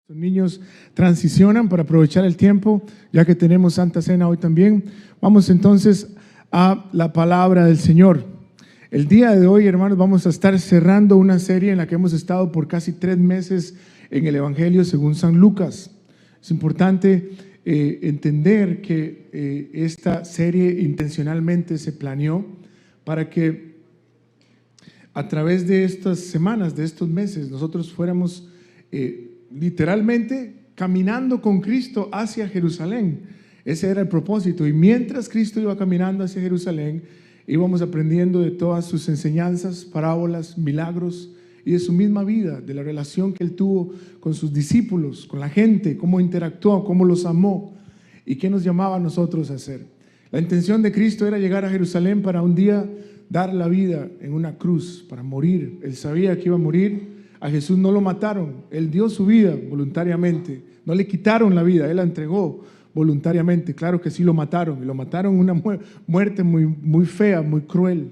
Los niños transicionan para aprovechar el tiempo, ya que tenemos Santa Cena hoy también. Vamos entonces a la palabra del Señor. El día de hoy, hermanos, vamos a estar cerrando una serie en la que hemos estado por casi 3 meses en el Evangelio según San Lucas. Es importante entender que esta serie intencionalmente se planeó para que a través de estas semanas, de estos meses, nosotros fuéramos literalmente caminando con Cristo hacia Jerusalén. Ese era el propósito. Y mientras Cristo iba caminando hacia Jerusalén, íbamos aprendiendo de todas sus enseñanzas, parábolas, milagros y de su misma vida, de la relación que él tuvo con sus discípulos, con la gente, cómo interactuó, cómo los amó y qué nos llamaba a nosotros a hacer. La intención de Cristo era llegar a Jerusalén para un día dar la vida en una cruz, para morir. Él sabía que iba a morir. A Jesús no lo mataron, Él dio su vida voluntariamente, no le quitaron la vida, Él la entregó voluntariamente. Claro que sí lo mataron, y lo mataron una muerte muy fea, muy cruel.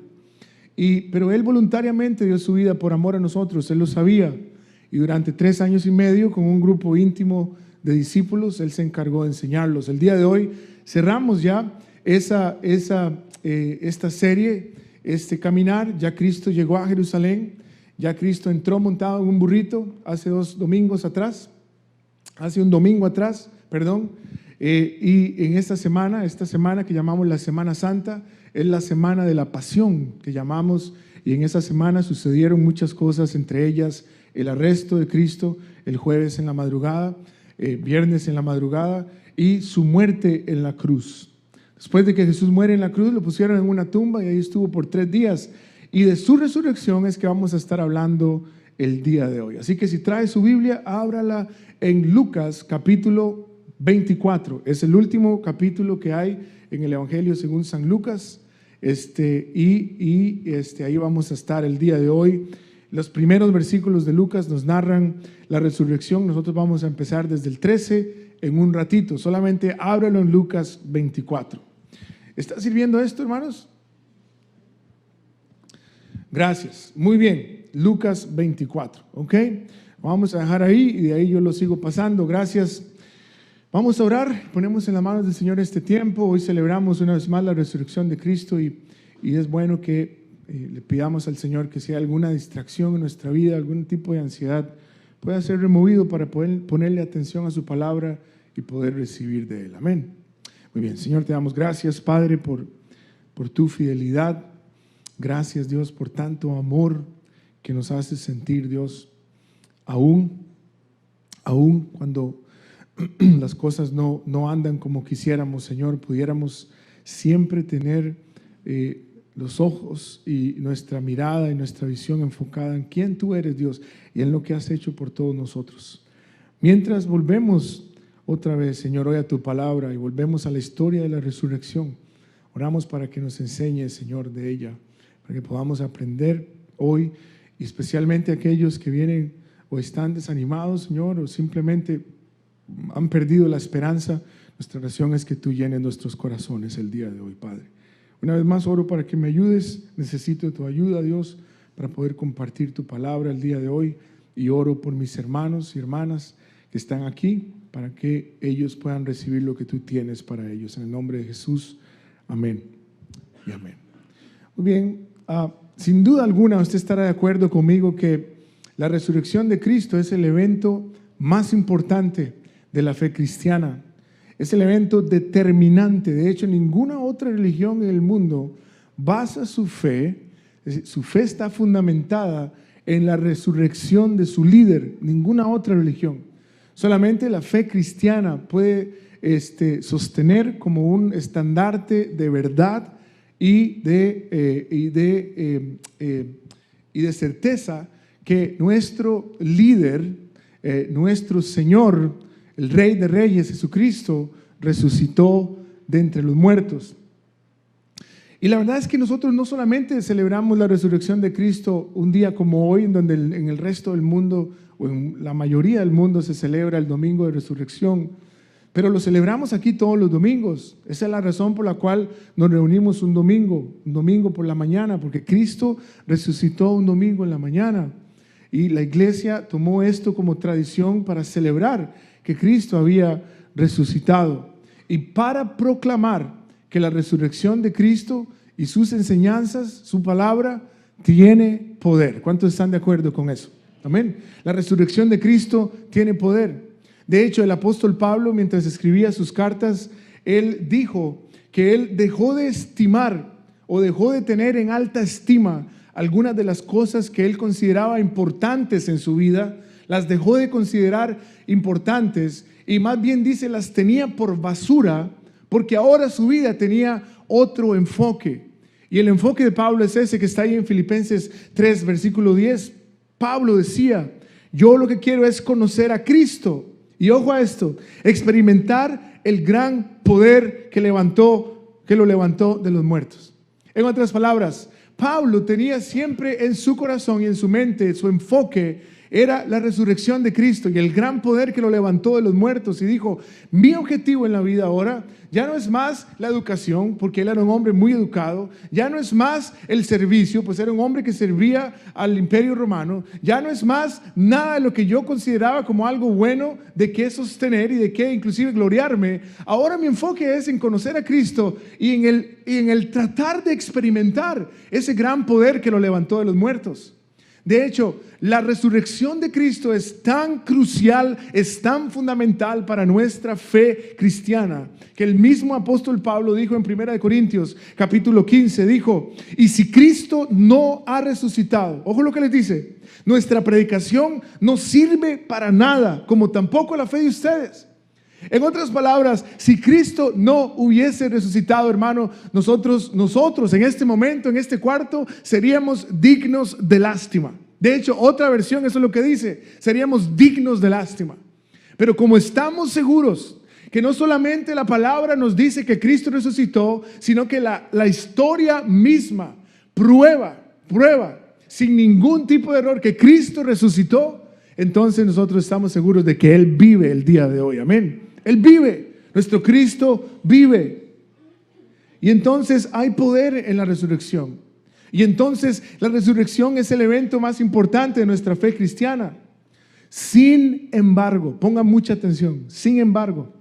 Pero Él voluntariamente dio su vida por amor a nosotros, Él lo sabía. Y durante 3 años y medio, con un grupo íntimo de discípulos, Él se encargó de enseñarlos. El día de hoy cerramos ya esta serie, este caminar. Ya Cristo llegó a Jerusalén. Ya Cristo entró montado en un burrito hace un domingo atrás, y en esta semana que llamamos la Semana Santa, es la semana de la pasión que llamamos, y en esa semana sucedieron muchas cosas, entre ellas el arresto de Cristo el jueves en la madrugada, viernes en la madrugada, y su muerte en la cruz. Después de que Jesús muere en la cruz, lo pusieron en una tumba y ahí estuvo por 3 días. Y de su resurrección es que vamos a estar hablando el día de hoy. Así que si trae su Biblia, ábrala en Lucas capítulo 24. Es el último capítulo que hay en el Evangelio según San Lucas. Ahí vamos a estar el día de hoy. Los primeros versículos de Lucas nos narran la resurrección. Nosotros vamos a empezar desde el 13 en un ratito. Solamente ábralo en Lucas 24. ¿Está sirviendo esto, hermanos? Gracias, muy bien, Lucas 24, ¿ok? Vamos a dejar ahí y de ahí yo lo sigo pasando, gracias. Vamos a orar, ponemos en las manos del Señor este tiempo. Hoy celebramos una vez más la resurrección de Cristo y es bueno que le pidamos al Señor que si hay alguna distracción en nuestra vida, algún tipo de ansiedad, pueda ser removido para poder ponerle atención a su palabra y poder recibir de Él, amén. Muy bien, Señor, te damos gracias, Padre, por tu fidelidad. Gracias, Dios, por tanto amor que nos hace sentir, Dios, aún cuando las cosas no andan como quisiéramos, Señor, pudiéramos siempre tener los ojos y nuestra mirada y nuestra visión enfocada en quién tú eres, Dios, y en lo que has hecho por todos nosotros. Mientras volvemos otra vez, Señor, hoy a tu palabra y volvemos a la historia de la resurrección, oramos para que nos enseñes, Señor, de ella, para que podamos aprender hoy, y especialmente aquellos que vienen o están desanimados, Señor, o simplemente han perdido la esperanza. Nuestra oración es que tú llenes nuestros corazones el día de hoy, Padre. Una vez más oro para que me ayudes. Necesito tu ayuda, Dios, para poder compartir tu palabra el día de hoy, y oro por mis hermanos y hermanas que están aquí para que ellos puedan recibir lo que tú tienes para ellos. En el nombre de Jesús, amén y amén. Muy bien. Sin duda alguna usted estará de acuerdo conmigo que la resurrección de Cristo es el evento más importante de la fe cristiana. Es el evento determinante. De hecho, ninguna otra religión en el mundo basa su fe está fundamentada en la resurrección de su líder. Ninguna otra religión. Solamente la fe cristiana puede sostener como un estandarte de verdad y de certeza que nuestro líder, nuestro Señor, el Rey de Reyes, Jesucristo, resucitó de entre los muertos. Y la verdad es que nosotros no solamente celebramos la resurrección de Cristo un día como hoy, en donde en el resto del mundo, o en la mayoría del mundo, se celebra el domingo de resurrección, pero lo celebramos aquí todos los domingos. Esa es la razón por la cual nos reunimos un domingo por la mañana, porque Cristo resucitó un domingo en la mañana. Y la iglesia tomó esto como tradición para celebrar que Cristo había resucitado y para proclamar que la resurrección de Cristo y sus enseñanzas, su palabra, tiene poder. ¿Cuántos están de acuerdo con eso? Amén. La resurrección de Cristo tiene poder. De hecho, el apóstol Pablo, mientras escribía sus cartas, él dijo que él dejó de estimar o dejó de tener en alta estima algunas de las cosas que él consideraba importantes en su vida, las dejó de considerar importantes y más bien dice las tenía por basura porque ahora su vida tenía otro enfoque. Y el enfoque de Pablo es ese que está ahí en Filipenses 3, versículo 10. Pablo decía, yo lo que quiero es conocer a Cristo. Y ojo a esto, experimentar el gran poder que lo levantó de los muertos. En otras palabras, Pablo tenía siempre en su corazón y en su mente, su enfoque era la resurrección de Cristo y el gran poder que lo levantó de los muertos. Y dijo, mi objetivo en la vida ahora ya no es más la educación, porque él era un hombre muy educado. Ya no es más el servicio, pues era un hombre que servía al imperio romano. Ya no es más nada de lo que yo consideraba como algo bueno de qué sostener y de qué inclusive gloriarme. Ahora mi enfoque es en conocer a Cristo y en el tratar de experimentar ese gran poder que lo levantó de los muertos. De hecho, la resurrección de Cristo es tan crucial, es tan fundamental para nuestra fe cristiana, que el mismo apóstol Pablo dijo en 1 Corintios capítulo 15, dijo, y si Cristo no ha resucitado, ojo lo que les dice, nuestra predicación no sirve para nada, como tampoco la fe de ustedes. En otras palabras, si Cristo no hubiese resucitado, hermano, nosotros en este momento, en este cuarto, seríamos dignos de lástima. De hecho, otra versión, eso es lo que dice, seríamos dignos de lástima. Pero como estamos seguros que no solamente la palabra nos dice que Cristo resucitó, sino que la historia misma prueba, sin ningún tipo de error, que Cristo resucitó, entonces nosotros estamos seguros de que Él vive el día de hoy. Amén. Él vive, nuestro Cristo vive. Y entonces hay poder en la resurrección. Y entonces la resurrección es el evento más importante de nuestra fe cristiana. Sin embargo, pongan mucha atención, sin embargo,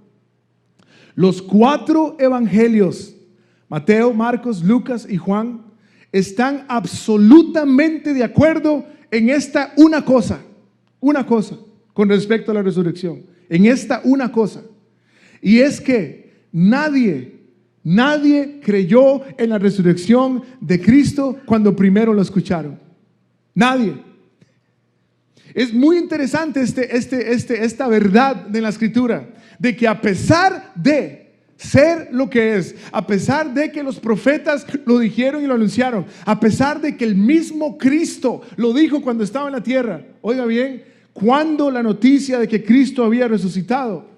los 4 evangelios, Mateo, Marcos, Lucas y Juan, están absolutamente de acuerdo en esta una cosa con respecto a la resurrección. En esta una cosa. Y es que nadie creyó en la resurrección de Cristo cuando primero lo escucharon. Nadie. Es muy interesante esta verdad de la Escritura, de que a pesar de ser lo que es, a pesar de que los profetas lo dijeron y lo anunciaron, a pesar de que el mismo Cristo lo dijo cuando estaba en la tierra, oiga bien, cuando la noticia de que Cristo había resucitado,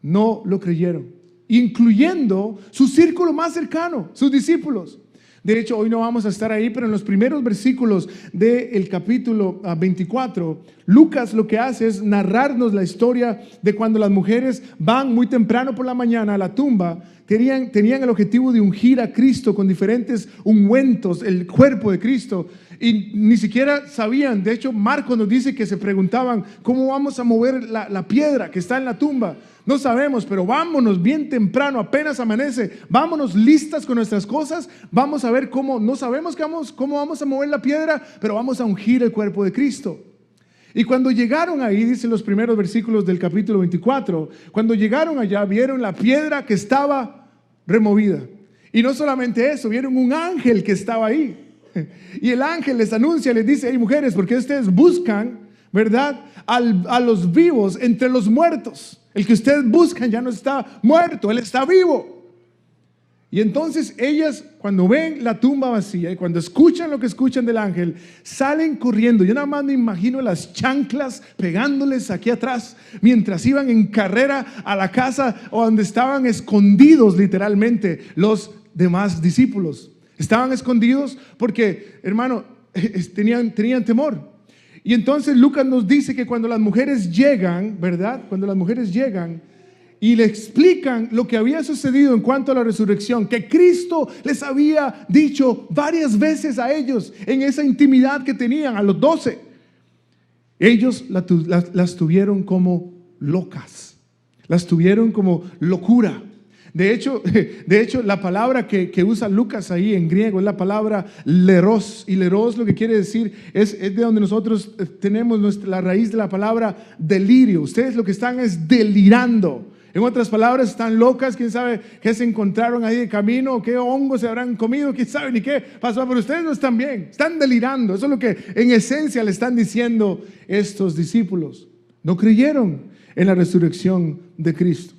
no lo creyeron, incluyendo su círculo más cercano, sus discípulos. De hecho, hoy no vamos a estar ahí, pero en los primeros versículos del capítulo 24, Lucas lo que hace es narrarnos la historia de cuando las mujeres van muy temprano por la mañana a la tumba. Tenían el objetivo de ungir a Cristo con diferentes ungüentos, el cuerpo de Cristo, y ni siquiera sabían. De hecho, Marcos nos dice que se preguntaban, ¿cómo vamos a mover la piedra que está en la tumba? No sabemos, pero vámonos bien temprano, apenas amanece, vámonos listas con nuestras cosas, vamos a ver cómo, no sabemos cómo vamos a mover la piedra, pero vamos a ungir el cuerpo de Cristo. Y cuando llegaron ahí, dicen los primeros versículos del capítulo 24, cuando llegaron allá vieron la piedra que estaba removida. Y no solamente eso, vieron un ángel que estaba ahí. Y el ángel les anuncia, les dice, hey mujeres, ¿por qué ustedes buscan, verdad, a los vivos entre los muertos? El que ustedes buscan ya no está muerto, él está vivo. Y entonces ellas, cuando ven la tumba vacía y cuando escuchan lo que escuchan del ángel, salen corriendo. Yo nada más me imagino las chanclas pegándoles aquí atrás mientras iban en carrera a la casa o donde estaban escondidos literalmente los demás discípulos. Estaban escondidos porque, hermano, tenían temor. Y entonces Lucas nos dice que cuando las mujeres llegan, ¿verdad? Cuando las mujeres llegan y le explican lo que había sucedido en cuanto a la resurrección, que Cristo les había dicho varias veces a ellos en esa intimidad que tenían, a los 12. Ellos las tuvieron como locas, las tuvieron como locura. De hecho, la palabra que usa Lucas ahí en griego es la palabra leros, y leros lo que quiere decir es de donde nosotros tenemos la raíz de la palabra delirio. Ustedes lo que están es delirando. En otras palabras, están locas. Quién sabe qué se encontraron ahí de camino, o qué hongos se habrán comido, quién sabe ni qué pasó, pero ustedes no están bien, están delirando. Eso es lo que en esencia le están diciendo estos discípulos. No creyeron en la resurrección de Cristo.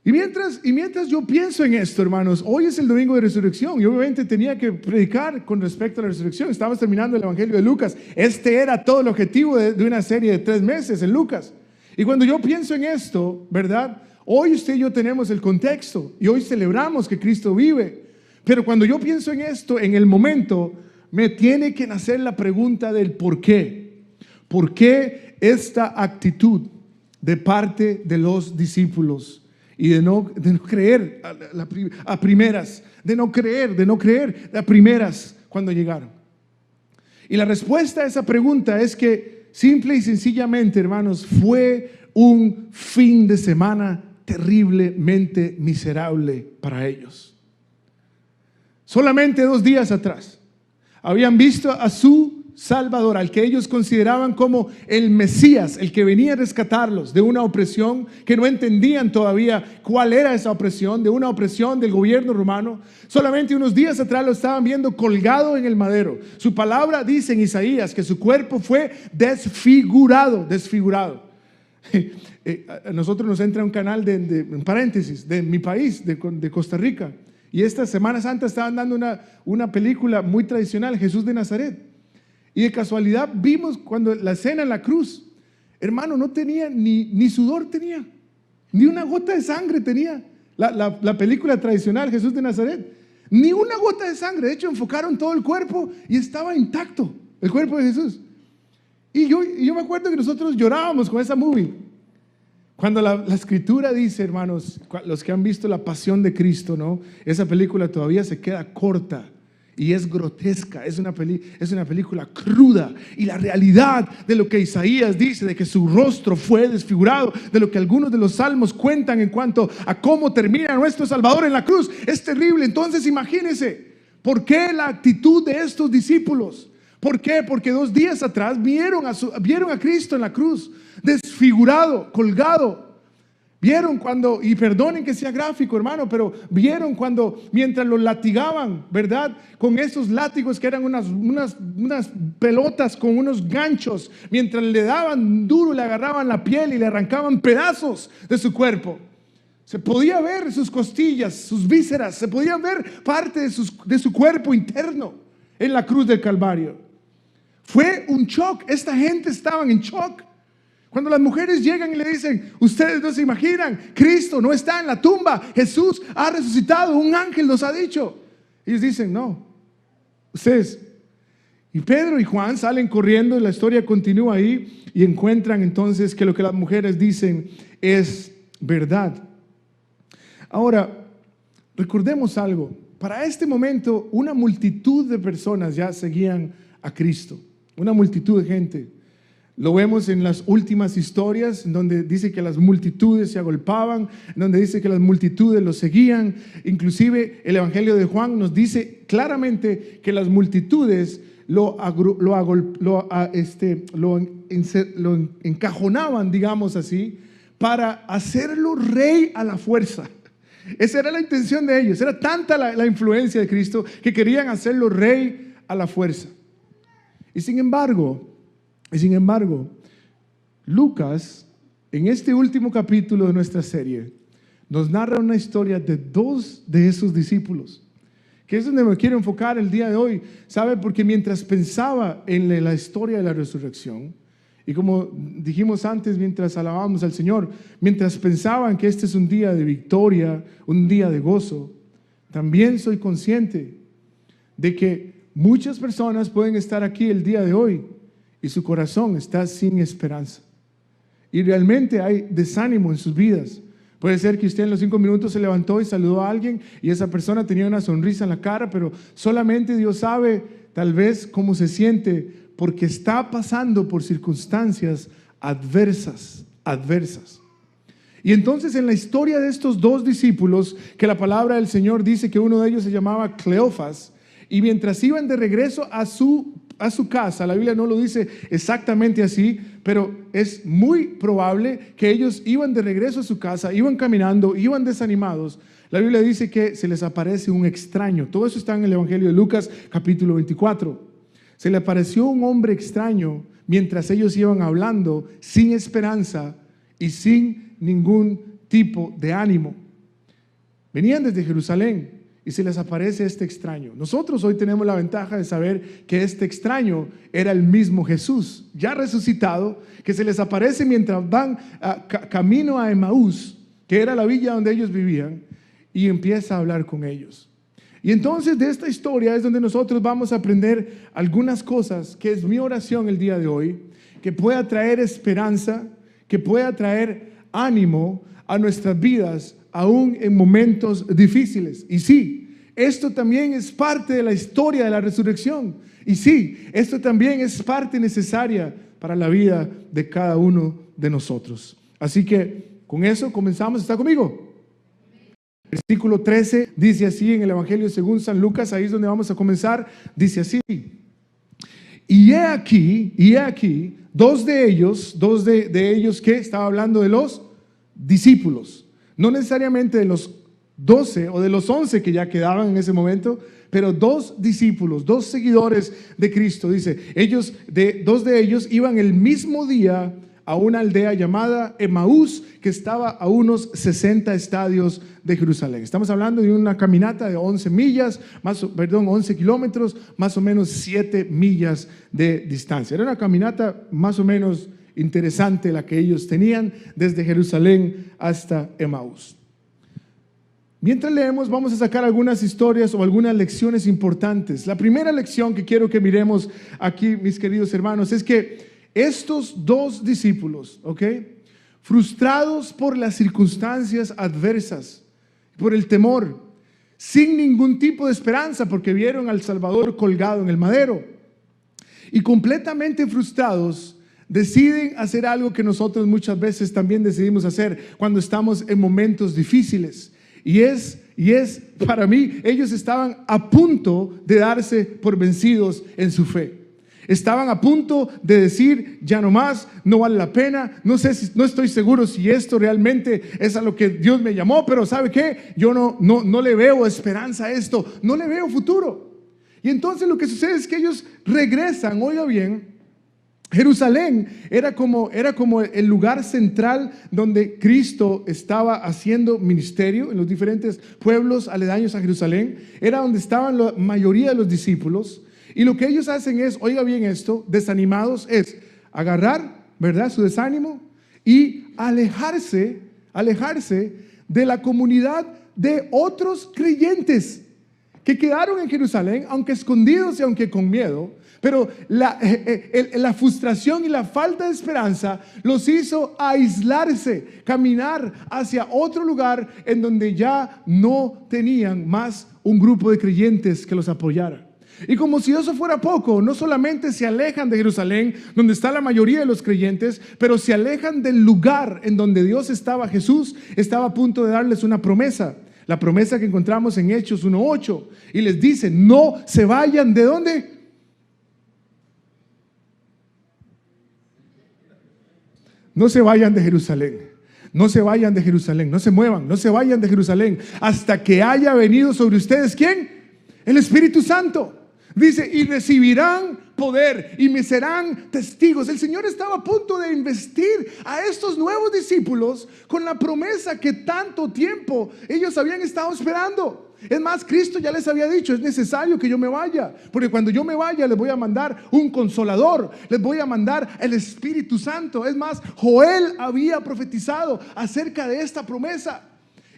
Y mientras yo pienso en esto, hermanos, hoy es el domingo de resurrección y obviamente tenía que predicar con respecto a la resurrección. Estamos terminando el Evangelio de Lucas. Este era todo el objetivo de una serie de 3 meses en Lucas. Y cuando yo pienso en esto, ¿verdad? Hoy usted y yo tenemos el contexto y hoy celebramos que Cristo vive. Pero cuando yo pienso en esto, en el momento, me tiene que nacer la pregunta del por qué. ¿Por qué esta actitud de parte de los discípulos? Y de no creer a primeras, de no creer a primeras cuando llegaron. Y la respuesta a esa pregunta es que simple y sencillamente, hermanos, fue un fin de semana terriblemente miserable para ellos. Solamente 2 días atrás habían visto a su Salvador, al que ellos consideraban como el Mesías, el que venía a rescatarlos de una opresión que no entendían todavía cuál era esa opresión, de una opresión del gobierno romano. Solamente unos días atrás lo estaban viendo colgado en el madero. Su palabra dice en Isaías que su cuerpo fue desfigurado. A nosotros nos entra un canal en paréntesis, de mi país, de Costa Rica, y esta Semana Santa estaban dando una película muy tradicional, Jesús de Nazaret. Y de casualidad vimos cuando la escena en la cruz, hermano, no tenía ni sudor tenía, ni una gota de sangre tenía la película tradicional Jesús de Nazaret, ni una gota de sangre. De hecho, enfocaron todo el cuerpo y estaba intacto el cuerpo de Jesús. Y yo me acuerdo que nosotros llorábamos con esa movie. Cuando la escritura dice, hermanos, los que han visto La Pasión de Cristo, ¿no? Esa película todavía se queda corta. Y es grotesca, es una película cruda. Y la realidad de lo que Isaías dice, de que su rostro fue desfigurado, de lo que algunos de los salmos cuentan en cuanto a cómo termina nuestro Salvador en la cruz, es terrible. Entonces imagínense, ¿por qué la actitud de estos discípulos? ¿Por qué? Porque 2 días atrás vieron a Cristo en la cruz, desfigurado, colgado. Vieron cuando, y perdonen que sea gráfico, hermano, pero vieron cuando mientras los latigaban, ¿verdad? Con esos látigos que eran unas pelotas con unos ganchos, mientras le daban duro, le agarraban la piel y le arrancaban pedazos de su cuerpo. Se podía ver sus costillas, sus vísceras, se podía ver parte de su cuerpo interno en la cruz del Calvario. Fue un shock, esta gente estaba en shock. Cuando las mujeres llegan y le dicen, ustedes no se imaginan, Cristo no está en la tumba, Jesús ha resucitado, un ángel nos ha dicho. Ellos dicen, no, ustedes. Y Pedro y Juan salen corriendo y la historia continúa ahí y encuentran entonces que lo que las mujeres dicen es verdad. Ahora, recordemos algo, para este momento una multitud de personas ya seguían a Cristo, una multitud de gente. Lo vemos en las últimas historias, donde dice que las multitudes se agolpaban, donde dice que las multitudes lo seguían. Inclusive el Evangelio de Juan nos dice claramente que las multitudes lo encajonaban, digamos así, para hacerlo rey a la fuerza. Esa era la intención de ellos. Era tanta la influencia de Cristo que querían hacerlo rey a la fuerza. Y sin embargo, Lucas, en este último capítulo de nuestra serie, nos narra una historia de 2 de esos discípulos, que es donde me quiero enfocar el día de hoy. ¿Sabe? Porque mientras pensaba en la historia de la resurrección, y como dijimos antes, mientras alabábamos al Señor, mientras pensaban que este es un día de victoria, un día de gozo, también soy consciente de que muchas personas pueden estar aquí el día de hoy y su corazón está sin esperanza. Y realmente hay desánimo en sus vidas. Puede ser que usted en los 5 minutos se levantó y saludó a alguien y esa persona tenía una sonrisa en la cara, pero solamente Dios sabe tal vez cómo se siente porque está pasando por circunstancias adversas. Y entonces en la historia de estos dos discípulos, que la palabra del Señor dice que uno de ellos se llamaba Cleofas, y mientras iban de regreso a su casa, la Biblia no lo dice exactamente así, pero es muy probable que ellos iban de regreso a su casa, iban caminando, iban desanimados. La Biblia dice que se les aparece un extraño. Todo eso está en el Evangelio de Lucas, capítulo 24. Se le apareció un hombre extraño mientras ellos iban hablando, sin esperanza y sin ningún tipo de ánimo. Venían desde Jerusalén y se les aparece este extraño. Nosotros hoy tenemos la ventaja de saber que este extraño era el mismo Jesús, ya resucitado, que se les aparece mientras van camino a Emaús, que era la villa donde ellos vivían, y empieza a hablar con ellos. Y entonces de esta historia es donde nosotros vamos a aprender algunas cosas, que es mi oración el día de hoy, que pueda traer esperanza, que pueda traer ánimo a nuestras vidas, aún en momentos difíciles. Y sí, esto también es parte de la historia de la resurrección. Y sí, esto también es parte necesaria para la vida de cada uno de nosotros. Así que con eso comenzamos. ¿Está conmigo? Versículo 13 dice así en el Evangelio según San Lucas, ahí es donde vamos a comenzar, dice así: y he aquí, dos de ellos que estaba hablando de los discípulos, no necesariamente de los 12 o de los 11 que ya quedaban en ese momento, pero dos discípulos, dos seguidores de Cristo, dice, dos de ellos iban el mismo día a una aldea llamada Emaús, que estaba a unos 60 estadios de Jerusalén. Estamos hablando de una caminata de 11 kilómetros, más o menos 7 millas de distancia. Era una caminata más o menos interesante la que ellos tenían desde Jerusalén hasta Emaús. Mientras leemos, vamos a sacar algunas historias o algunas lecciones importantes. La primera lección que quiero que miremos aquí, mis queridos hermanos, es que estos dos discípulos, frustrados por las circunstancias adversas, por el temor, sin ningún tipo de esperanza, porque vieron al Salvador colgado en el madero, y completamente frustrados, deciden hacer algo que nosotros muchas veces también decidimos hacer cuando estamos en momentos difíciles. Y es para mí, ellos estaban a punto de darse por vencidos en su fe. Estaban a punto de decir, ya no más, no vale la pena, no estoy seguro si esto realmente es a lo que Dios me llamó, pero ¿sabe qué? Yo no le veo esperanza a esto, no le veo futuro. Y entonces lo que sucede es que ellos regresan, oiga bien, Jerusalén era como el lugar central donde Cristo estaba haciendo ministerio en los diferentes pueblos aledaños a Jerusalén. Era donde estaban la mayoría de los discípulos. Y lo que ellos hacen es, oiga bien esto, desanimados, es agarrar, ¿verdad?, su desánimo y alejarse de la comunidad de otros creyentes que quedaron en Jerusalén, aunque escondidos y aunque con miedo. Pero la frustración y la falta de esperanza los hizo aislarse, caminar hacia otro lugar en donde ya no tenían más un grupo de creyentes que los apoyara. Y como si eso fuera poco, no solamente se alejan de Jerusalén, donde está la mayoría de los creyentes, pero se alejan del lugar en donde Dios estaba. Jesús estaba a punto de darles una promesa, la promesa que encontramos en Hechos 1:8, y les dice, no se vayan, ¿de dónde? No se vayan de Jerusalén, no se vayan de Jerusalén, no se muevan, no se vayan de Jerusalén, hasta que haya venido sobre ustedes, ¿quién? El Espíritu Santo. Dice, y recibirán poder y me serán testigos. El Señor estaba a punto de investir a estos nuevos discípulos con la promesa que tanto tiempo ellos habían estado esperando. Es más, Cristo ya les había dicho, es necesario que yo me vaya, porque cuando yo me vaya les voy a mandar un consolador, les voy a mandar el Espíritu Santo. Es más, Joel había profetizado acerca de esta promesa.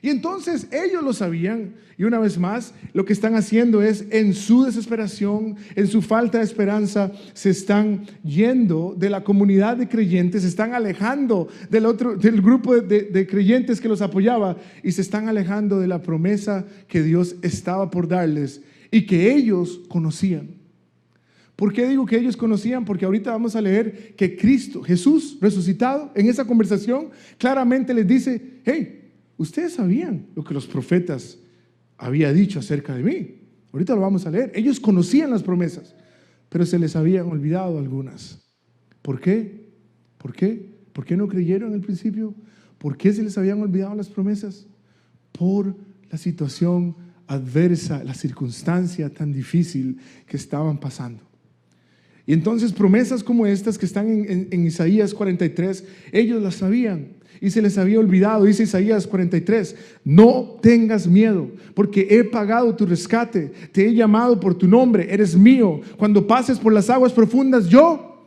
Y entonces ellos lo sabían, y una vez más lo que están haciendo es, en su desesperación, en su falta de esperanza, se están yendo de la comunidad de creyentes, se están alejando del grupo de creyentes que los apoyaba, y se están alejando de la promesa que Dios estaba por darles y que ellos conocían. ¿Por qué digo que ellos conocían? Porque ahorita vamos a leer que Cristo, Jesús resucitado, en esa conversación claramente les dice: hey, ustedes sabían lo que los profetas habían dicho acerca de mí. Ahorita lo vamos a leer. Ellos conocían las promesas, pero se les habían olvidado algunas. ¿Por qué? ¿Por qué? ¿Por qué no creyeron al principio? ¿Por qué se les habían olvidado las promesas? Por la situación adversa, la circunstancia tan difícil que estaban pasando. Y entonces promesas como estas que están en Isaías 43, ellos las sabían y se les había olvidado. Dice Isaías 43: no tengas miedo, porque he pagado tu rescate, te he llamado por tu nombre, eres mío. Cuando pases por las aguas profundas, yo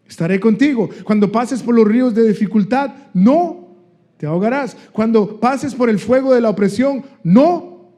estaré contigo. Cuando pases por los ríos de dificultad, no te ahogarás. Cuando pases por el fuego de la opresión, no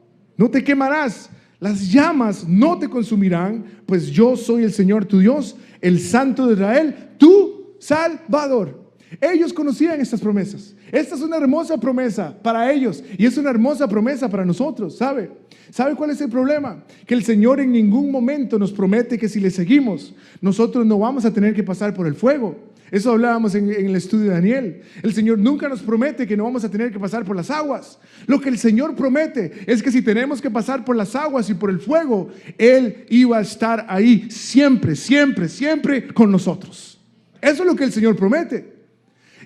te quemarás. Las llamas no te consumirán, pues yo soy el Señor tu Dios, el Santo de Israel, tu Salvador. Ellos conocían estas promesas. Esta es una hermosa promesa para ellos y es una hermosa promesa para nosotros, ¿sabe? ¿Sabe cuál es el problema? Que el Señor en ningún momento nos promete que si le seguimos, nosotros no vamos a tener que pasar por el fuego. Eso hablábamos en el estudio de Daniel. El Señor nunca nos promete que no vamos a tener que pasar por las aguas. Lo que el Señor promete es que si tenemos que pasar por las aguas y por el fuego, Él iba a estar ahí siempre, siempre, siempre con nosotros. Eso es lo que el Señor promete.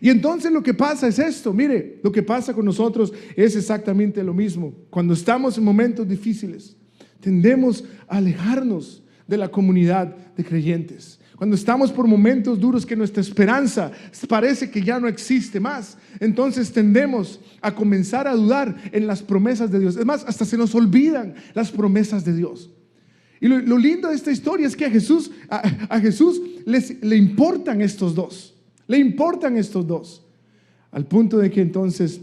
Y entonces lo que pasa es esto. Mire, lo que pasa con nosotros es exactamente lo mismo. Cuando estamos en momentos difíciles, tendemos a alejarnos de la comunidad de creyentes. Cuando estamos por momentos duros que nuestra esperanza parece que ya no existe más, entonces tendemos a comenzar a dudar en las promesas de Dios. Es más, hasta se nos olvidan las promesas de Dios. Y lo lindo de esta historia es que a Jesús le importan estos dos. Le importan estos dos. Al punto de que entonces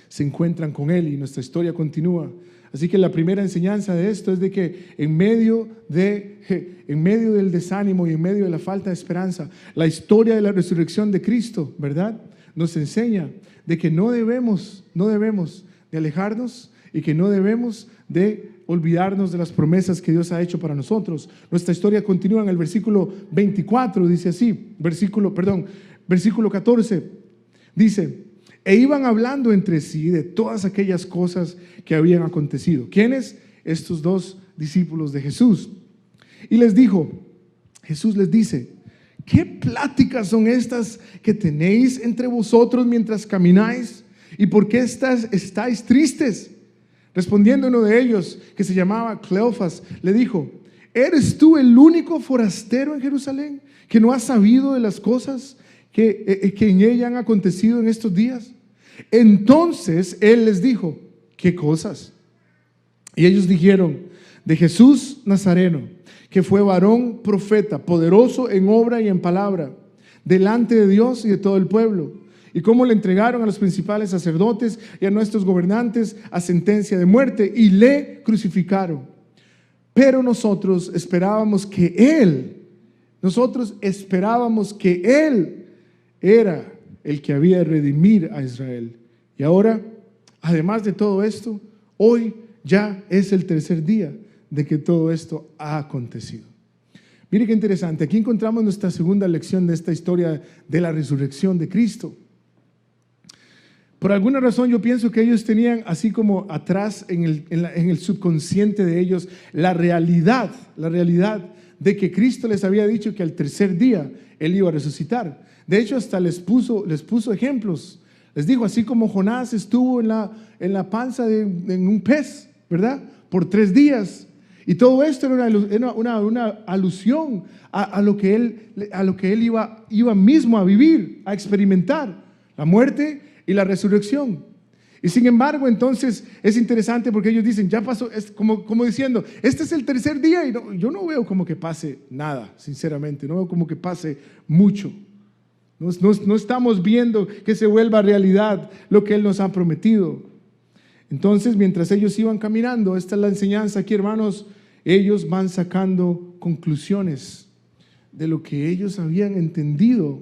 se encuentran con Él y nuestra historia continúa. Así que la primera enseñanza de esto es de que en medio del desánimo y en medio de la falta de esperanza, la historia de la resurrección de Cristo, ¿verdad?, nos enseña de que no debemos de alejarnos y que no debemos de olvidarnos de las promesas que Dios ha hecho para nosotros. Nuestra historia continúa en el versículo 24, dice así, versículo 14, dice: e iban hablando entre sí de todas aquellas cosas que habían acontecido. ¿Quiénes? Estos dos discípulos de Jesús. Y Jesús les dice: ¿qué pláticas son estas que tenéis entre vosotros mientras camináis? ¿Y por qué estáis tristes? Respondiendo uno de ellos, que se llamaba Cleofas, le dijo: ¿eres tú el único forastero en Jerusalén que no has sabido de las cosas que en ella han acontecido en estos días? Entonces él les dijo: ¿qué cosas? Y ellos dijeron: de Jesús Nazareno, que fue varón profeta, poderoso en obra y en palabra, delante de Dios y de todo el pueblo, y cómo le entregaron a los principales sacerdotes y a nuestros gobernantes a sentencia de muerte y le crucificaron. Pero nosotros esperábamos que Él era el que había de redimir a Israel. Y ahora, además de todo esto, hoy ya es el tercer día de que todo esto ha acontecido. Mire qué interesante. Aquí encontramos nuestra segunda lección de esta historia de la resurrección de Cristo. Por alguna razón yo pienso que ellos tenían así como atrás en el subconsciente de ellos la realidad de que Cristo les había dicho que al tercer día Él iba a resucitar. De hecho, hasta les puso ejemplos. Les dijo: así como Jonás estuvo en la panza de un pez, ¿verdad?, por 3 días. Y todo esto era una alusión a lo que él iba mismo a vivir, a experimentar, la muerte y la resurrección. Y sin embargo, entonces es interesante porque ellos dicen: ya pasó, es como diciendo, este es el tercer día y yo no veo como que pase nada, sinceramente, no veo como que pase mucho. No estamos viendo que se vuelva realidad lo que Él nos ha prometido. Entonces, mientras ellos iban caminando, esta es la enseñanza aquí, hermanos, ellos van sacando conclusiones de lo que ellos habían entendido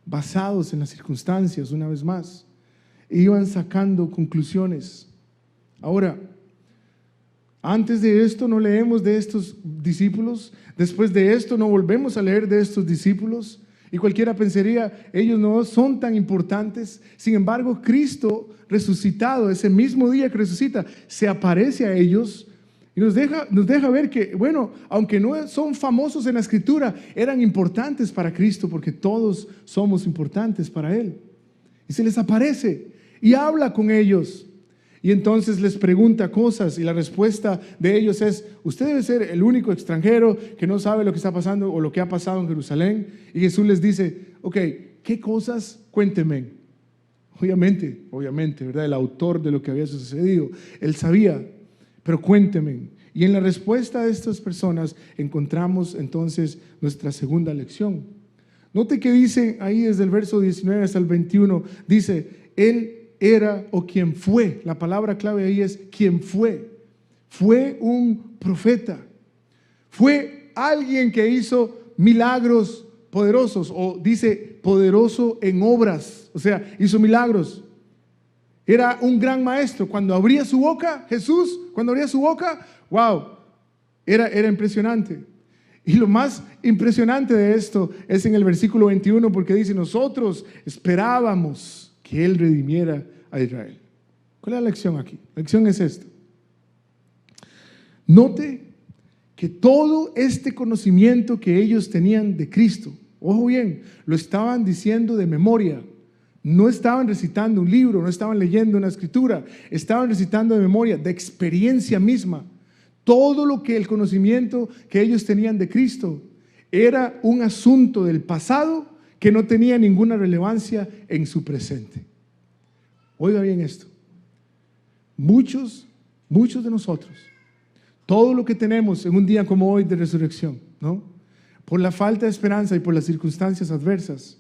basados en las circunstancias, una vez más. Iban sacando conclusiones. Ahora, Antes de esto no leemos de estos discípulos, después de esto no volvemos a leer de estos discípulos. Y cualquiera pensaría, ellos no son tan importantes. Sin embargo, Cristo resucitado, ese mismo día que resucita, se aparece a ellos y nos deja ver que, bueno, aunque no son famosos en la Escritura, eran importantes para Cristo porque todos somos importantes para Él. Y se les aparece y habla con ellos. Y entonces les pregunta cosas y la respuesta de ellos es: usted debe ser el único extranjero que no sabe lo que está pasando o lo que ha pasado en Jerusalén. Y Jesús les dice: ok, ¿qué cosas? Cuénteme. Obviamente, ¿verdad? El autor de lo que había sucedido, él sabía, pero cuénteme. Y en la respuesta de estas personas encontramos entonces nuestra segunda lección. Note que dice ahí desde el verso 19 hasta el 21, dice: él era o quien fue. La palabra clave ahí es quien fue. Fue un profeta. Fue alguien que hizo milagros poderosos, o dice poderoso en obras, o sea, hizo milagros. Era un gran maestro. Cuando abría su boca, Jesús, cuando abría su boca, wow, era impresionante. Y lo más impresionante de esto es en el versículo 21, porque dice: nosotros esperábamos que Él redimiera a Israel. ¿Cuál es la lección aquí? La lección es esta. Note que todo este conocimiento que ellos tenían de Cristo, ojo bien, lo estaban diciendo de memoria. No estaban recitando un libro, no estaban leyendo una escritura, estaban recitando de memoria, de experiencia misma. Todo lo que el conocimiento que ellos tenían de Cristo era un asunto del pasado que no tenía ninguna relevancia en su presente. Oiga bien esto. Muchos de nosotros, todo lo que tenemos en un día como hoy de resurrección, ¿no? Por la falta de esperanza y por las circunstancias adversas,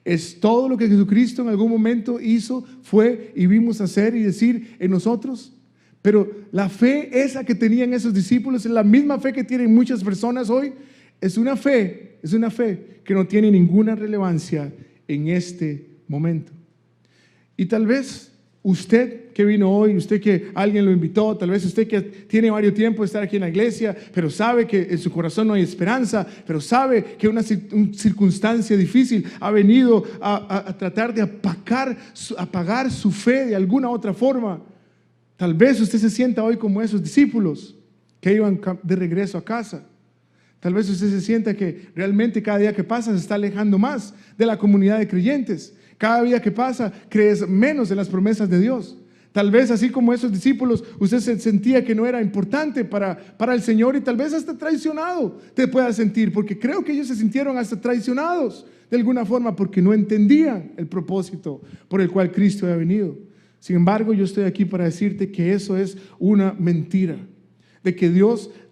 es todo lo que Jesucristo en algún momento hizo, fue y vimos hacer y decir en nosotros. Pero la fe esa que tenían esos discípulos es la misma fe que tienen muchas personas hoy. Es una fe que no tiene ninguna relevancia en este momento. Y tal vez usted que vino hoy, usted que alguien lo invitó, tal vez usted que tiene varios tiempos de estar aquí en la iglesia, pero sabe que en su corazón no hay esperanza, pero sabe que una circunstancia difícil ha venido a tratar de apagar su fe de alguna otra forma. Tal vez usted se sienta hoy como esos discípulos que iban de regreso a casa. Tal vez usted se sienta que realmente cada día que pasa se está alejando más de la comunidad de creyentes. Cada día que pasa crees menos en las promesas de Dios. Tal vez así como esos discípulos, usted se sentía que no era importante para el Señor y tal vez hasta traicionado te pueda sentir, porque creo que ellos se sintieron hasta traicionados de alguna forma porque no entendían el propósito por el cual Cristo había venido. Sin embargo, yo estoy aquí para decirte que eso es una mentira, de que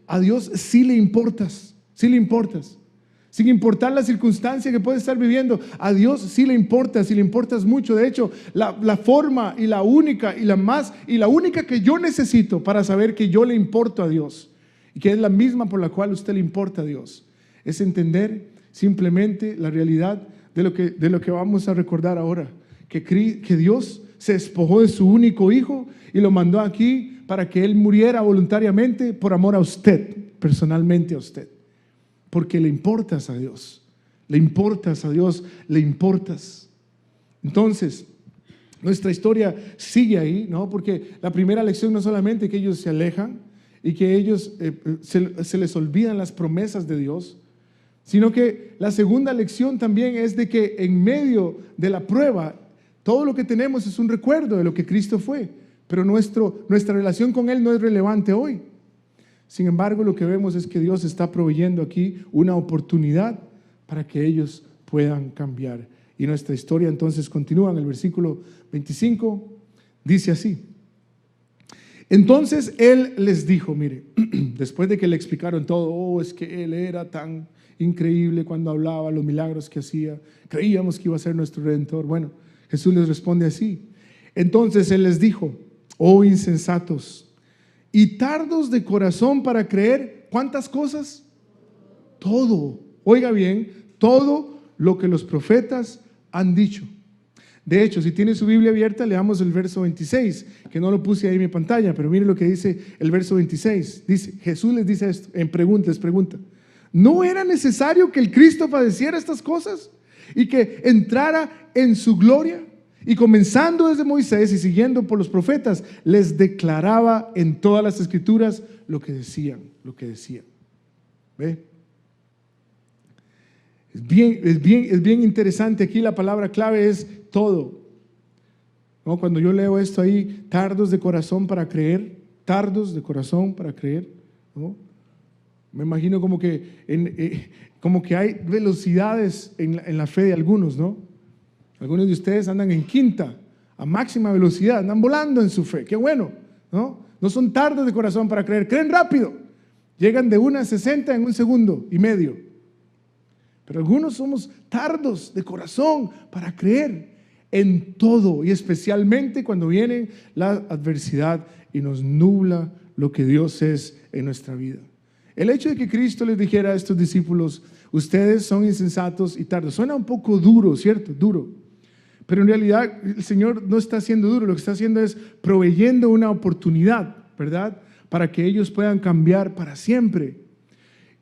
a Dios sí le importas. Sí le importas, sin importar la circunstancia que puedes estar viviendo. A Dios sí le importas, y le importas mucho. De hecho, la forma y la única que yo necesito para saber que yo le importo a Dios, y que es la misma por la cual usted le importa a Dios, es entender simplemente la realidad de lo que vamos a recordar ahora, que Dios se despojó de su único hijo y lo mandó aquí para que Él muriera voluntariamente por amor a usted, personalmente a usted. Porque le importas a Dios, le importas. Entonces, nuestra historia sigue ahí, ¿no? Porque la primera lección no solamente que ellos se alejan y que ellos se les olvidan las promesas de Dios, sino que la segunda lección también es de que en medio de la prueba, todo lo que tenemos es un recuerdo de lo que Cristo fue, pero nuestra relación con Él no es relevante hoy. Sin embargo, lo que vemos es que Dios está proveyendo aquí una oportunidad para que ellos puedan cambiar. Y nuestra historia entonces continúa en el versículo 25, dice así: entonces Él les dijo, mire, después de que le explicaron todo, es que Él era tan increíble cuando hablaba, los milagros que hacía, creíamos que iba a ser nuestro Redentor. Bueno, Jesús les responde así: entonces Él les dijo, oh insensatos y tardos de corazón para creer, ¿cuántas cosas? Todo. Oiga bien, todo lo que los profetas han dicho. De hecho, si tiene su Biblia abierta, leamos el verso 26, que no lo puse ahí en mi pantalla, pero mire lo que dice el verso 26. Dice, Jesús les dice esto, les pregunta, ¿no era necesario que el Cristo padeciera estas cosas y que entrara en su gloria? Y comenzando desde Moisés y siguiendo por los profetas, les declaraba en todas las escrituras lo que decían. ¿Ve? Es bien interesante. Aquí la palabra clave es todo, ¿no? Cuando yo leo esto ahí, tardos de corazón para creer, ¿no? Me imagino como que hay velocidades en la fe de algunos, ¿no? Algunos de ustedes andan en quinta, a máxima velocidad, andan volando en su fe. Qué bueno, ¿no? No son tardos de corazón para creer, creen rápido. Llegan de 1 a 60 en 1 segundo y medio. Pero algunos somos tardos de corazón para creer en todo, y especialmente cuando viene la adversidad y nos nubla lo que Dios es en nuestra vida. El hecho de que Cristo les dijera a estos discípulos, ustedes son insensatos y tardos, suena un poco duro, ¿cierto? Duro. Pero en realidad el Señor no está haciendo duro, lo que está haciendo es proveyendo una oportunidad, ¿verdad? Para que ellos puedan cambiar para siempre.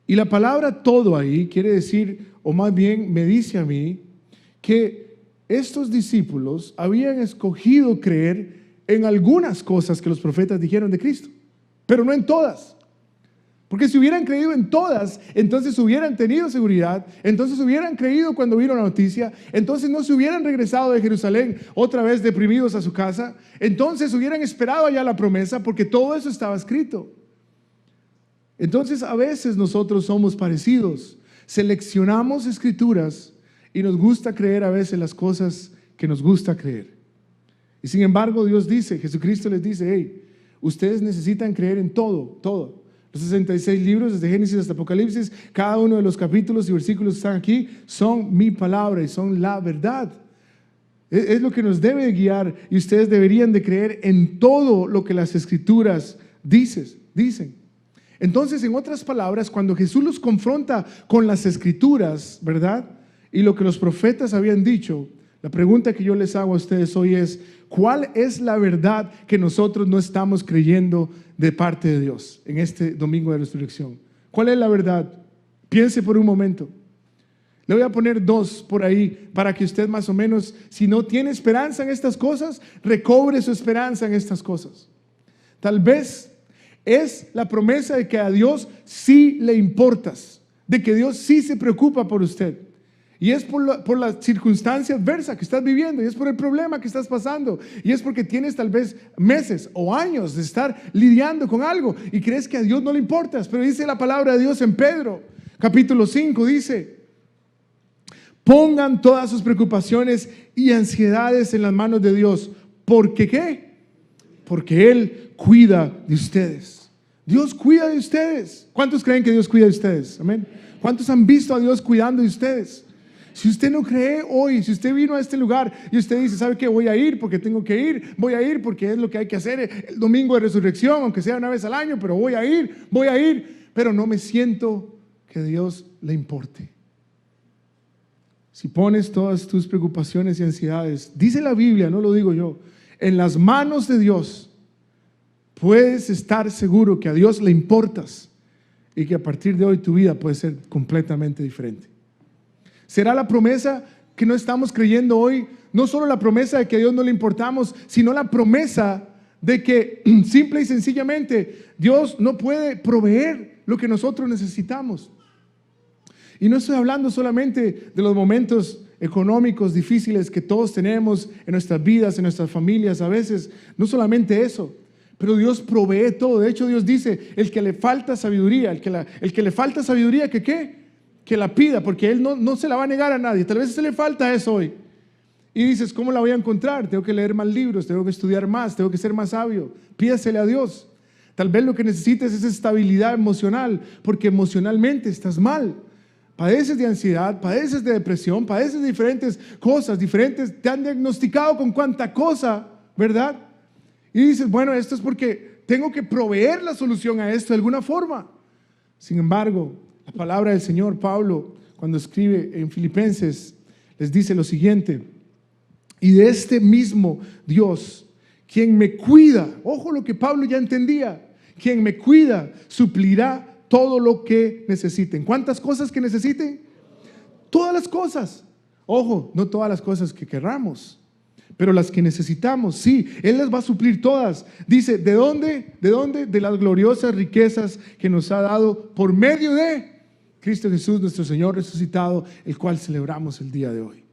Y la palabra todo ahí quiere decir, o más bien me dice a mí, que estos discípulos habían escogido creer en algunas cosas que los profetas dijeron de Cristo, pero no en todas. Porque si hubieran creído en todas, entonces hubieran tenido seguridad, entonces hubieran creído cuando vieron la noticia, entonces no se hubieran regresado de Jerusalén otra vez deprimidos a su casa, entonces hubieran esperado allá la promesa, porque todo eso estaba escrito. Entonces a veces nosotros somos parecidos, seleccionamos escrituras y nos gusta creer a veces las cosas que nos gusta creer. Y sin embargo Dios dice, Jesucristo les dice, hey, ustedes necesitan creer en todo. Los 66 libros, desde Génesis hasta Apocalipsis, cada uno de los capítulos y versículos que están aquí son mi palabra y son la verdad. Es lo que nos debe guiar, y ustedes deberían de creer en todo lo que las escrituras dicen. Entonces, en otras palabras, cuando Jesús los confronta con las escrituras, ¿verdad? Y lo que los profetas habían dicho, la pregunta que yo les hago a ustedes hoy es, ¿cuál es la verdad que nosotros no estamos creyendo de parte de Dios en este domingo de resurrección? ¿Cuál es la verdad? Piense por un momento. Le voy a poner 2 por ahí para que usted más o menos, si no tiene esperanza en estas cosas, recobre su esperanza en estas cosas. Tal vez es la promesa de que a Dios sí le importas, de que Dios sí se preocupa por usted. Y es por la circunstancia adversa que estás viviendo, y es por el problema que estás pasando, y es porque tienes tal vez meses o años de estar lidiando con algo y crees que a Dios no le importas. Pero dice la palabra de Dios en Pedro, capítulo 5, dice, pongan todas sus preocupaciones y ansiedades en las manos de Dios. ¿Porque qué? Porque Él cuida de ustedes. Dios cuida de ustedes. ¿Cuántos creen que Dios cuida de ustedes? Amén. ¿Cuántos han visto a Dios cuidando de ustedes? Si usted no cree hoy, si usted vino a este lugar y usted dice, ¿sabe qué? Voy a ir porque tengo que ir, voy a ir porque es lo que hay que hacer el domingo de resurrección, aunque sea una vez al año, pero voy a ir, pero no me siento que Dios le importe. Si pones todas tus preocupaciones y ansiedades, dice la Biblia, no lo digo yo, en las manos de Dios, puedes estar seguro que a Dios le importas y que a partir de hoy tu vida puede ser completamente diferente. ¿Será la promesa que no estamos creyendo hoy? No solo la promesa de que a Dios no le importamos, sino la promesa de que simple y sencillamente Dios no puede proveer lo que nosotros necesitamos. Y no estoy hablando solamente de los momentos económicos difíciles que todos tenemos en nuestras vidas, en nuestras familias a veces. No solamente eso, pero Dios provee todo. De hecho, Dios dice, el que le falta sabiduría, el que le falta sabiduría, ¿que qué? Que la pida, porque Él no se la va a negar a nadie. Tal vez se le falta eso hoy. Y dices, ¿cómo la voy a encontrar? Tengo que leer más libros, tengo que estudiar más, tengo que ser más sabio. Pídasele a Dios. Tal vez lo que necesites es estabilidad emocional, porque emocionalmente estás mal. Padeces de ansiedad, padeces de depresión, padeces de diferentes cosas, te han diagnosticado con cuánta cosa, ¿verdad? Y dices, bueno, esto es porque tengo que proveer la solución a esto de alguna forma. Sin embargo, la palabra del Señor, Pablo, cuando escribe en Filipenses, les dice lo siguiente, Y de este mismo Dios, quien me cuida, ojo lo que Pablo ya entendía, quien me cuida, suplirá todo lo que necesiten. ¿Cuántas cosas que necesiten? Todas las cosas. Ojo, no todas las cosas que querramos, pero las que necesitamos, sí, Él las va a suplir todas. Dice, ¿de dónde? ¿De dónde? De las gloriosas riquezas que nos ha dado por medio de Cristo Jesús, nuestro Señor resucitado, el cual celebramos el día de hoy.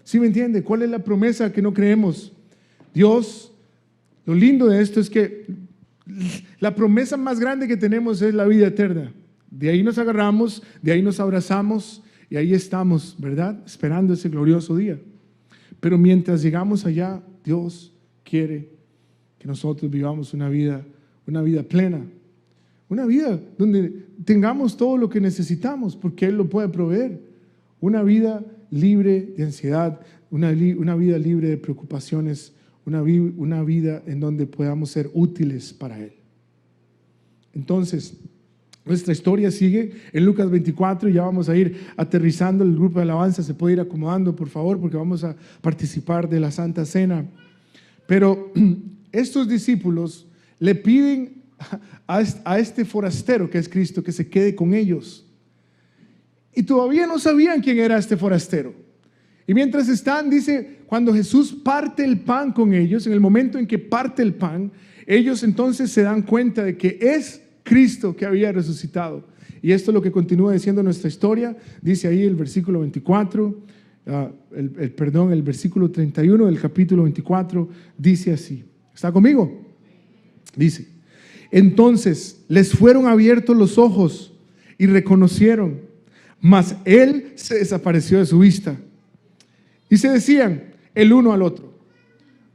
¿Sí me entiende? ¿Cuál es la promesa que no creemos? Dios, lo lindo de esto es que la promesa más grande que tenemos es la vida eterna. De ahí nos agarramos, de ahí nos abrazamos y ahí estamos, ¿verdad? Esperando ese glorioso día. Pero mientras llegamos allá, Dios quiere que nosotros vivamos una vida plena, una vida donde tengamos todo lo que necesitamos, porque Él lo puede proveer. Una vida libre de ansiedad, una vida libre de preocupaciones, una vida en donde podamos ser útiles para Él. Entonces, nuestra historia sigue en Lucas 24 y ya vamos a ir aterrizando. El grupo de alabanza se puede ir acomodando, por favor, porque vamos a participar de la Santa Cena. Pero estos discípulos le piden a este forastero que es Cristo que se quede con ellos. Y todavía no sabían quién era este forastero. Y mientras están, dice, cuando Jesús parte el pan con ellos, en el momento en que parte el pan, ellos entonces se dan cuenta de que es Cristo que había resucitado. Y esto es lo que continúa diciendo nuestra historia. Dice ahí el versículo 24, el versículo 31 del capítulo 24, dice así. ¿Está conmigo? Dice, entonces les fueron abiertos los ojos y reconocieron, mas Él se desapareció de su vista. Y se decían el uno al otro,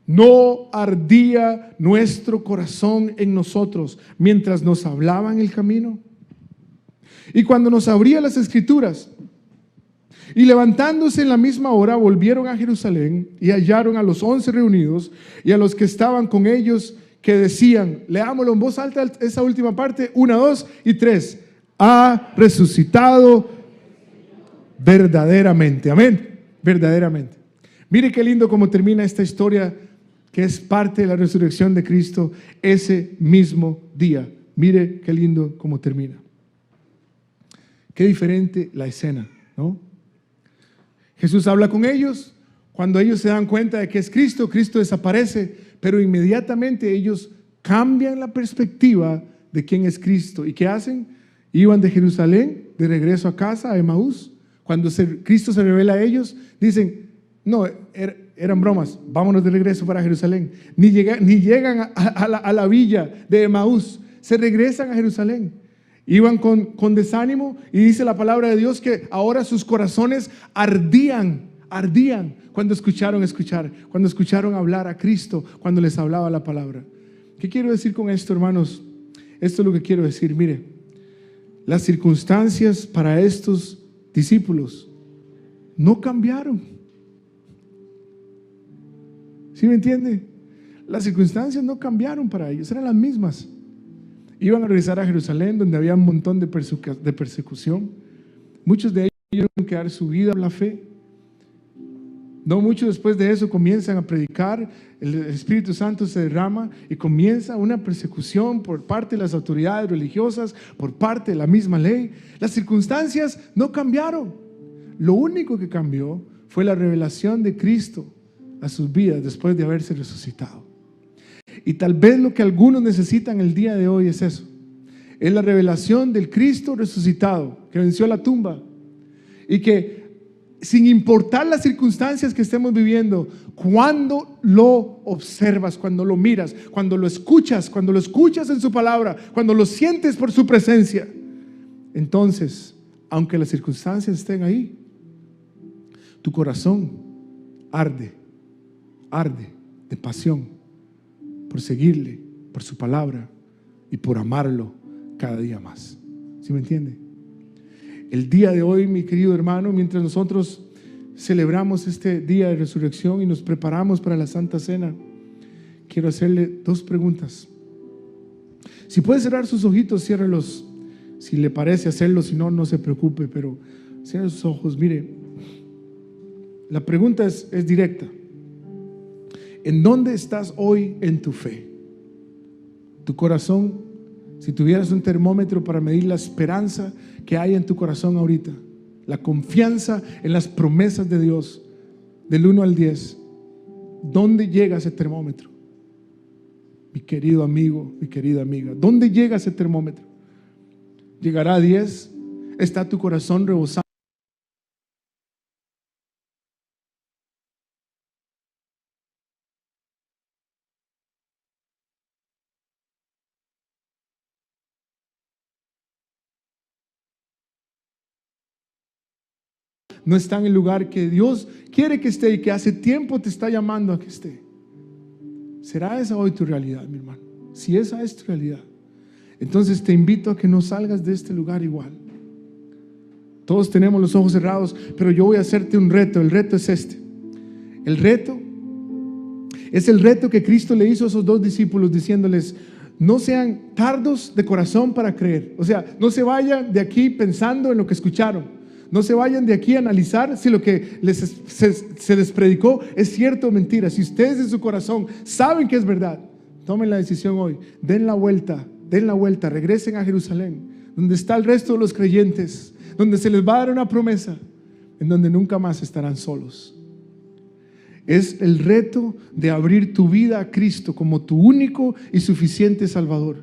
¿no ardía nuestro corazón en nosotros mientras nos hablaba en el camino? Y cuando nos abría las escrituras, y levantándose en la misma hora, volvieron a Jerusalén y hallaron a los 11 reunidos y a los que estaban con ellos, que decían, leámoslo en voz alta esa última parte, 1, 2 y 3, ha resucitado verdaderamente. Amén. Verdaderamente. Mire qué lindo cómo termina esta historia, que es parte de la resurrección de Cristo ese mismo día. Mire qué lindo cómo termina. Qué diferente la escena, ¿no? Jesús habla con ellos. Cuando ellos se dan cuenta de que es Cristo, Cristo desaparece, pero inmediatamente ellos cambian la perspectiva de quién es Cristo. ¿Y qué hacen? Iban de Jerusalén de regreso a casa, a Emaús. Cuando Cristo se revela a ellos, dicen, no, eran bromas, vámonos de regreso para Jerusalén. Ni llegan a la villa de Emaús, se regresan a Jerusalén. Iban con desánimo y dice la palabra de Dios que ahora sus corazones ardían cuando cuando escucharon hablar a Cristo, cuando les hablaba la palabra. ¿Qué quiero decir con esto, hermanos? Esto es lo que quiero decir. Mire, las circunstancias para estos discípulos no cambiaron. ¿Sí me entiende? Las circunstancias no cambiaron para ellos, eran las mismas. Iban a regresar a Jerusalén, donde había un montón de persecución. Muchos de ellos tuvieron que dar su vida a la fe. No mucho después de eso comienzan a predicar, el Espíritu Santo se derrama y comienza una persecución por parte de las autoridades religiosas, por parte de la misma ley. Las circunstancias no cambiaron. Lo único que cambió fue la revelación de Cristo a sus vidas después de haberse resucitado. Y tal vez lo que algunos necesitan el día de hoy es eso. Es la revelación del Cristo resucitado, que venció la tumba y que, sin importar las circunstancias que estemos viviendo, cuando lo observas, cuando lo miras, cuando lo escuchas en su palabra, cuando lo sientes por su presencia, entonces, aunque las circunstancias estén ahí, tu corazón arde de pasión por seguirle, por su palabra y por amarlo cada día más. ¿Sí me entiende? El día de hoy, mi querido hermano, mientras nosotros celebramos este día de resurrección y nos preparamos para la Santa Cena, quiero hacerle 2 preguntas. Si puede cerrar sus ojitos, ciérrelos. Si le parece hacerlo, si no, no se preocupe, pero cierre sus ojos. Mire, la pregunta es directa. ¿En dónde estás hoy en tu fe? Tu corazón, si tuvieras un termómetro para medir la esperanza que hay en tu corazón ahorita, la confianza en las promesas de Dios, del 1 al 10, ¿dónde llega ese termómetro? Mi querido amigo, mi querida amiga, ¿dónde llega ese termómetro? ¿Llegará a 10? ¿Está tu corazón rebosando? No está en el lugar que Dios quiere que esté y que hace tiempo te está llamando a que esté. ¿Será esa hoy tu realidad, mi hermano? Si esa es tu realidad, entonces te invito a que no salgas de este lugar igual. Todos tenemos los ojos cerrados, pero yo voy a hacerte un reto. El reto es este. El reto es el reto que Cristo le hizo a esos dos discípulos, diciéndoles: no sean tardos de corazón para creer. O sea, no se vayan de aquí pensando en lo que escucharon. No se vayan de aquí a analizar si lo que se les predicó es cierto o mentira. Si ustedes en su corazón saben que es verdad, tomen la decisión hoy. Den la vuelta, regresen a Jerusalén, donde está el resto de los creyentes, donde se les va a dar una promesa, en donde nunca más estarán solos. Es el reto de abrir tu vida a Cristo como tu único y suficiente Salvador.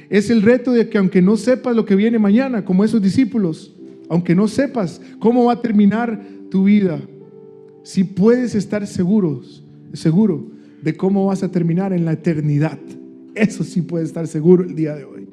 Es el reto de que aunque no sepas lo que viene mañana, como esos discípulos, aunque no sepas cómo va a terminar tu vida, si puedes estar seguro de cómo vas a terminar en la eternidad. Eso sí puedes estar seguro el día de hoy.